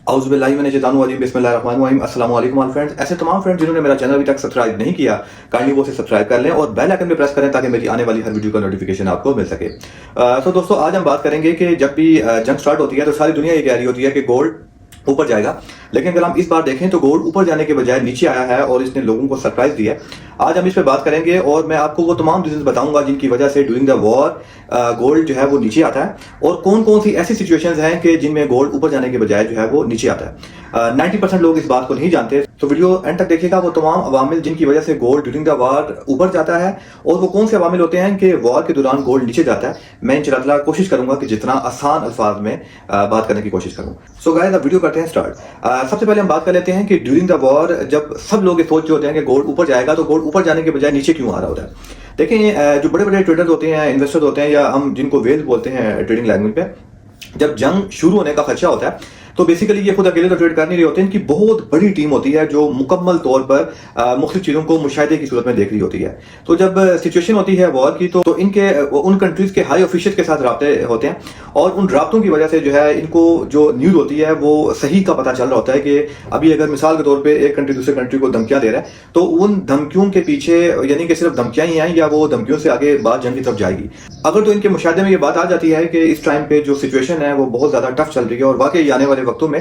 बिस्मिल्लाहिर्रहमानिर्रहीम। अस्सलाम वालेकुम ऑल फ्रेंड्स। ऐसे तमाम फ्रेंड्स जिन्होंने मेरा चैनल अभी तक सब्सक्राइब नहीं किया, काइंडली वो उसे सब्सक्राइब कर लें और बेल आइकन पे प्रेस करें ताकि मेरी आने वाली हर वीडियो का नोटिफिकेशन आपको मिल सके। तो दोस्तों, आज हम बात करेंगे कि जब भी जंग स्टार्ट होती है तो सारी दुनिया ये कह रही होती है कि गोल्ड ऊपर जाएगा, लेकिन अगर हम इस बार देखें तो गोल्ड ऊपर जाने के बजाय नीचे आया है और इसने लोगों को सरप्राइज दिया है। आज हम इस पे बात करेंगे और मैं आपको वो तमाम रीजन बताऊंगा जिनकी वजह से ड्यूरिंग द वॉर गोल्ड जो है वो नीचे आता है और कौन कौन सी ऐसी सिचुएशंस हैं कि जिनमें गोल्ड ऊपर जाने के बजाय जो है वो नीचे आता है। 90% लोग इस बात को नहीं जानते, तो वीडियो एंड तक देखिएगा। वो तमाम अवामिल जिनकी वजह से गोल्ड ड्यूरिंग द वॉर ऊपर जाता है और वो कौन से अवामिल होते हैं कि वॉर के दौरान गोल्ड नीचे जाता है, मैं इंशाअल्लाह कोशिश करूंगा कि जितना आसान अल्फाज में बात करने की कोशिश करूँ। सो गाइस, अब वीडियो करते हैं स्टार्ट। सबसे पहले हम बात कर लेते हैं कि ड्यूरिंग द वॉर जब सब लोग ये सोच होते हैं कि गोल्ड ऊपर जाएगा, तो गोल्ड ऊपर जाने के बजाय नीचे क्यों आ रहा होता है। देखिए, जो बड़े बड़े ट्रेडर्स होते हैं, इन्वेस्टर्स होते हैं, या हम जिनको वेल्स बोलते हैं ट्रेडिंग लैंग्वेज पे, जब जंग शुरू होने का खदशा होता है तो बेसिकली ये खुद अकेले तो ट्रेड कर नहीं रहे होते हैं। इनकी बहुत बड़ी टीम होती है जो मुकम्मल तौर पर मुख्तलिफ चीज़ों को मुशाहिदे की सूरत में देख रही होती है। तो जब सिचुएशन होती है वॉर की, तो इनके उन कंट्रीज के हाई ऑफिशियल के साथ राब्ते होते हैं और उन राब्तों की वजह से जो है इनको जो न्यूज़ होती है वो सही का पता चल रहा होता है कि अभी अगर मिसाल के तौर पर एक कंट्री दूसरे कंट्री को धमकियां दे रहा है तो उन धमकियों के पीछे यानी कि सिर्फ धमकियां ही हैं या वो धमकियों से आगे बात जंग की तरफ जाएगी। अगर तो इनके मुशाहिदे में ये बात आ जाती है कि इस टाइम पे जो सिचुएशन है वो बहुत ज्यादा टफ चल रही है और वाकई आने वाले वक्तों में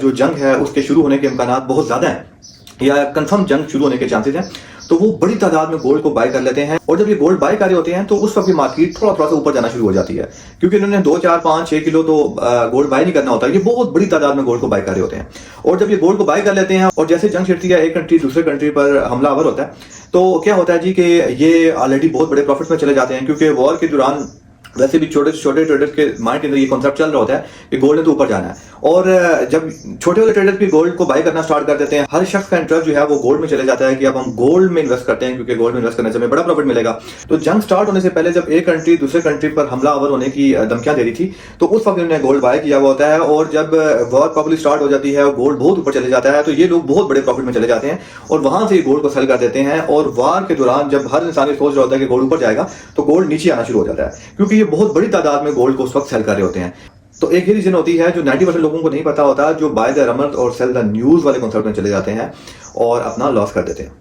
जो जंग है उसके शुरू होने के इम्कान बहुत ज्यादा हैं या कंफर्म जंग शुरू होने के चांसेस हैं, तो वो बड़ी तादाद में गोल्ड को बाय कर लेते हैं। और जब ये गोल्ड बाय कर रहे होते हैं तो उस वक्त की मार्केट थोड़ा थोड़ा सा ऊपर जाना शुरू हो जाती है, क्योंकि इन्होंने 2, 4, 5, 6 किलो तो गोल्ड बाय नहीं करना होता। ये बहुत बड़ी तादाद में गोल्ड को बाय कर रहे होते हैं और जब ये गोल्ड को बाय कर लेते हैं और जैसे जंग छिड़ती है, एक कंट्री दूसरे कंट्री पर हमलावर होता है, तो क्या होता है जी कि ये ऑलरेडी बहुत बड़े प्रॉफिट में चले जाते हैं, क्योंकि वॉर के दौरान वैसे भी छोटे छोटे ट्रेडर्स के माइंड के अंदर ये कॉन्सेप्ट चल रहा होता है कि गोल्ड ने तो ऊपर जाना है। और जब छोटे वाले ट्रेडर्स भी गोल्ड को बाय करना स्टार्ट कर देते हैं, हर शख्स का इंटरेस्ट जो है वो गोल्ड में चले जाता है कि अब हम गोल्ड में इन्वेस्ट करते हैं, क्योंकि गोल्ड में इन्वेस्ट करने से हमें बड़ा प्रॉफिट मिलेगा। तो जंग स्टार्ट होने से पहले जब एक कंट्री दूसरे कंट्री पर हमलावर होने की धमकियां दे रही थी, तो उस वक्त उन्होंने गोल्ड बाय किया हुआ होता है। और जब वॉर प्रॉपर्ली स्टार्ट हो जाती है और गोल्ड बहुत ऊपर चले जाता है, तो ये लोग बहुत बड़े प्रॉफिट में चले जाते हैं और वहां से गोल्ड को सेल कर देते हैं। और वॉर के दौरान जब हर इंसान ये सोच रहा होता है कि गोल्ड ऊपर जाएगा, तो गोल्ड नीचे आना शुरू हो जाता है, क्योंकि ये बहुत बड़ी तादाद में गोल्ड को उस वक्त सेल कर रहे होते हैं। तो एक ही रीजन होती है जो 90% लोगों को नहीं पता होता, जो बाय द रमर और सेल द न्यूज वाले कॉन्सेप्ट में चले जाते हैं और अपना लॉस कर देते हैं।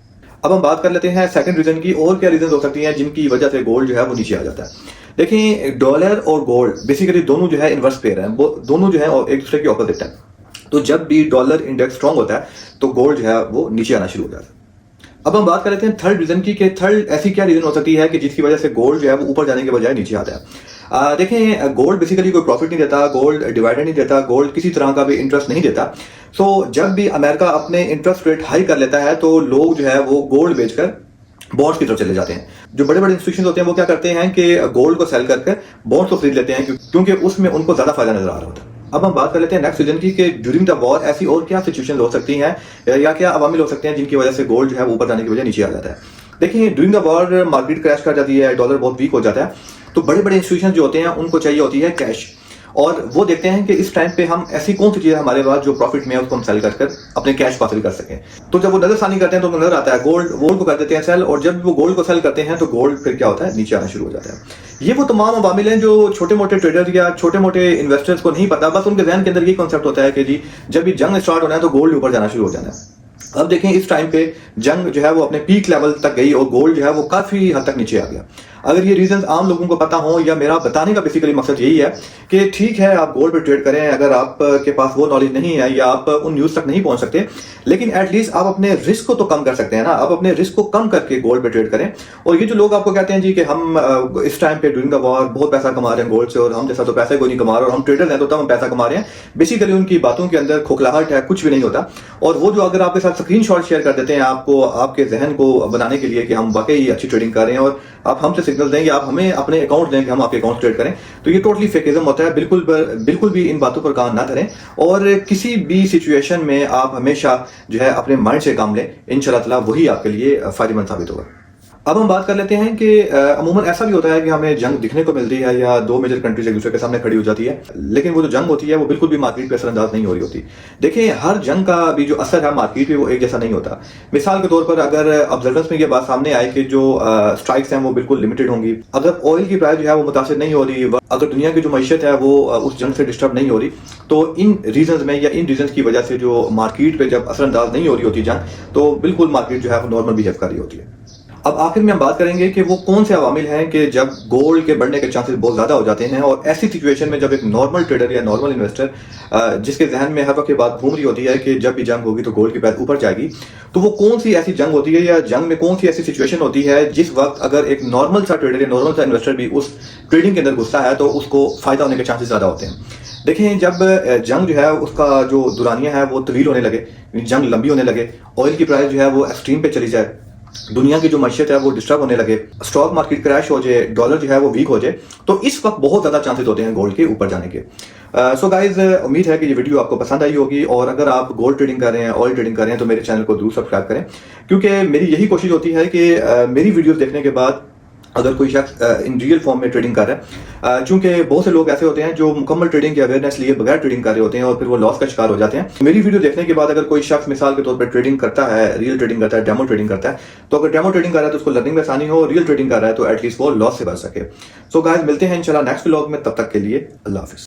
अब हम बात कर लेते हैं सेकंड रीजन की, और क्या रीजन हो सकती हैं जिनकी वजह से गोल्ड जो है वो नीचे आ जाता है। देखिए, डॉलर और गोल्ड बेसिकली दोनों जो है इन्वर्स पेयर हैं, दोनों जो है एक दूसरे के ऑपोजिट है। तो जब भी डॉलर इंडेक्स स्ट्रॉन्ग होता है तो गोल्ड जो है वो नीचे आना शुरू हो जाता है। अब हम बात कर लेते हैं थर्ड रीजन की कि थर्ड ऐसी क्या रीजन हो सकती है कि जिसकी वजह से गोल्ड जो है वो ऊपर जाने के बजाय नीचे आता है। देखें, गोल्ड बेसिकली कोई प्रॉफिट नहीं देता, गोल्ड डिवाइडेंड नहीं देता, गोल्ड किसी तरह का भी इंटरेस्ट नहीं देता। सो जब भी अमेरिका अपने इंटरेस्ट रेट हाई कर लेता है तो लोग जो है वो गोल्ड बेचकर बॉन्ड्स की तरफ चले जाते हैं। जो बड़े बड़े इंस्टीट्यूशन होते हैं वो क्या करते हैं कि गोल्ड को सेल करके बॉन्ड्स को खरीद लेते हैं, क्योंकि उसमें उनको ज्यादा फायदा नजर आ रहा होता है। अब हम बात कर लेते हैं नेक्स्ट रीजन की कि ड्यूरिंग द वॉर ऐसी और क्या सिचुएशन हो सकती हैं या क्या अवामिल हो सकते हैं जिनकी वजह से गोल्ड जो है ऊपर जाने की वजह नीचे आ जाता है। देखिए, during the war market crash कर जाती है, डॉलर बहुत वीक हो जाता है, तो बड़े बड़े इंस्टीट्यूशन जो होते हैं उनको चाहिए होती है कैश, और वो देखते हैं कि इस टाइम पे हम ऐसी कौन सी चीज हमारे पास जो प्रॉफिट में है उसको हम सेल कर अपने कैश हासिल कर सकें। तो जब वो नजरसानी करते हैं तो नजर आता है गोल्ड को कर देते हैं सेल, और जब वो गोल्ड को सेल करते हैं तो गोल्ड फिर क्या होता है, नीचे आना शुरू हो जाता है। ये वो तमाम अवामिल हैं जो छोटे मोटे ट्रेडर या छोटे मोटे इन्वेस्टर्स को नहीं पता, बस उनके जहन के अंदर ये कॉन्सेप्ट होता है कि जी जब भी जंग स्टार्ट होना है तो गोल्ड ऊपर जाना शुरू हो जाना है। अब देखें, इस टाइम पे जंग जो है वो अपने पीक लेवल तक गई और गोल्ड जो है वो काफी हद तक नीचे आ गया। अगर ये रीजंस आम लोगों को पता हो, या मेरा बताने का बेसिकली मकसद यही है कि ठीक है आप गोल्ड पे ट्रेड करें, अगर आप के पास वो नॉलेज नहीं है या आप उन न्यूज तक नहीं पहुंच सकते, लेकिन एटलीस्ट आप अपने रिस्क को तो कम कर सकते हैं ना। आप अपने रिस्क को कम करके गोल्ड पे ट्रेड करें। और ये जो लोग आपको कहते हैं जी कि हम इस टाइम पे ड्यूरिंग द वॉर बहुत पैसा कमा रहे हैं गोल्ड से, और हम जैसा तो पैसे को नहीं कमा रहे और हम ट्रेडर हैं तो तब हम पैसा कमा रहे हैं, बेसिकली उनकी बातों के अंदर खोखलाहट है, कुछ भी नहीं होता। और वो जो अगर आपके साथ स्क्रीन शॉट शेयर कर देते हैं आपको आपके जहन को बनाने के लिए कि हम वाकई अच्छी ट्रेडिंग कर रहे हैं, और आप हमसे सिग्नल देंगे, आप हमें अपने अकाउंट दें कि हम आपके अकाउंट ट्रेड करें, तो ये टोटली फेकिज्म होता है। बिल्कुल भी इन बातों पर काम ना करें और किसी भी सिचुएशन में आप हमेशा जो है अपने माइंड से काम लें, इंशाल्लाह वही आपके लिए फायदेमंद साबित होगा। अब हम बात कर लेते हैं कि अमूमन ऐसा भी होता है कि हमें जंग दिखने को मिलती है या दो मेजर कंट्रीज एक दूसरे के सामने खड़ी हो जाती है, लेकिन वो जो जंग होती है वो बिल्कुल भी मार्केट पे असरअंदाज नहीं हो रही होती। देखिए, हर जंग का भी जो असर है मार्केट पे वो एक जैसा नहीं होता। मिसाल के तौर पर अगर ऑब्जर्वेंस में ये बात सामने आए कि जो स्ट्राइक्स हैं वो बिल्कुल लिमिटेड होंगी, अगर ऑयल की प्राइस जो है वो मुतासिर नहीं हो रही, अगर दुनिया की जो मैशियत है वो उस जंग से डिस्टर्ब नहीं हो रही, तो इन रीजंस में या इन रीजंस की वजह से जो मार्केट पे जब असरअंदाज नहीं हो रही होती जंग, तो बिल्कुल मार्केट जो है वो नॉर्मल बिहेव कर रही होती है। अब आखिर में हम बात करेंगे कि वो कौन से अवामिल हैं कि जब गोल्ड के बढ़ने के चांसेस बहुत ज़्यादा हो जाते हैं, और ऐसी सिचुएशन में जब एक नॉर्मल ट्रेडर या नॉर्मल इन्वेस्टर जिसके जहन में हर वक्त ये बात घूम रही होती है कि जब भी जंग होगी तो गोल्ड की प्राइस ऊपर जाएगी, तो वो कौन सी ऐसी जंग होती है या जंग में कौन सी ऐसी सिचुएशन होती है जिस वक्त अगर एक नॉर्मल सा ट्रेडर या नॉर्मल सा इन्वेस्टर भी उस ट्रेडिंग के अंदर घुसता है तो उसको फायदा होने के चांसेस ज़्यादा होते हैं। देखें, जब जंग जो है उसका जो दुरानिया है वो तवील होने लगे, जंग लंबी होने लगे, ऑयल की प्राइस जो है वो एक्सट्रीम पे चली जाए, दुनिया की जो मैशियत है वो डिस्टर्ब होने लगे, स्टॉक मार्केट क्रैश हो जाए, डॉलर जो है वो वीक हो जाए, तो इस वक्त बहुत ज़्यादा चांसेस होते हैं गोल्ड के ऊपर जाने के। सो गाइज, उम्मीद है कि ये वीडियो आपको पसंद आई होगी, और अगर आप गोल्ड ट्रेडिंग कर रहे हैं, ऑयल ट्रेडिंग कर रहे हैं, तो मेरे चैनल को जरूर सब्सक्राइब करें, क्योंकि मेरी यही कोशिश होती है कि मेरी वीडियोस देखने के बाद अगर कोई शख्स इन रियल फॉर्म में ट्रेडिंग कर रहा है, चूंकि बहुत से लोग ऐसे होते हैं जो मुकम्मल ट्रेडिंग की अवेयरनेस लिए बगैर ट्रेडिंग कर रहे होते हैं और फिर वो लॉस का शिकार हो जाते हैं। मेरी वीडियो देखने के बाद अगर कोई शख्स मिसाल के तौर पर ट्रेडिंग करता है, रियल ट्रेडिंग करता है, डेमो ट्रेडिंग करता है, तो अगर डेमो ट्रेडिंग कर रहा है तो उसको लर्निंग में आसानी हो, रियल ट्रेडिंग कर रहा है तो एटलीस्ट वो लॉस से बच सके। सो गाइस, मिलते हैं इंशाल्लाह नेक्स्ट व्लॉग में, तब तक के लिए अल्लाह हाफिज़।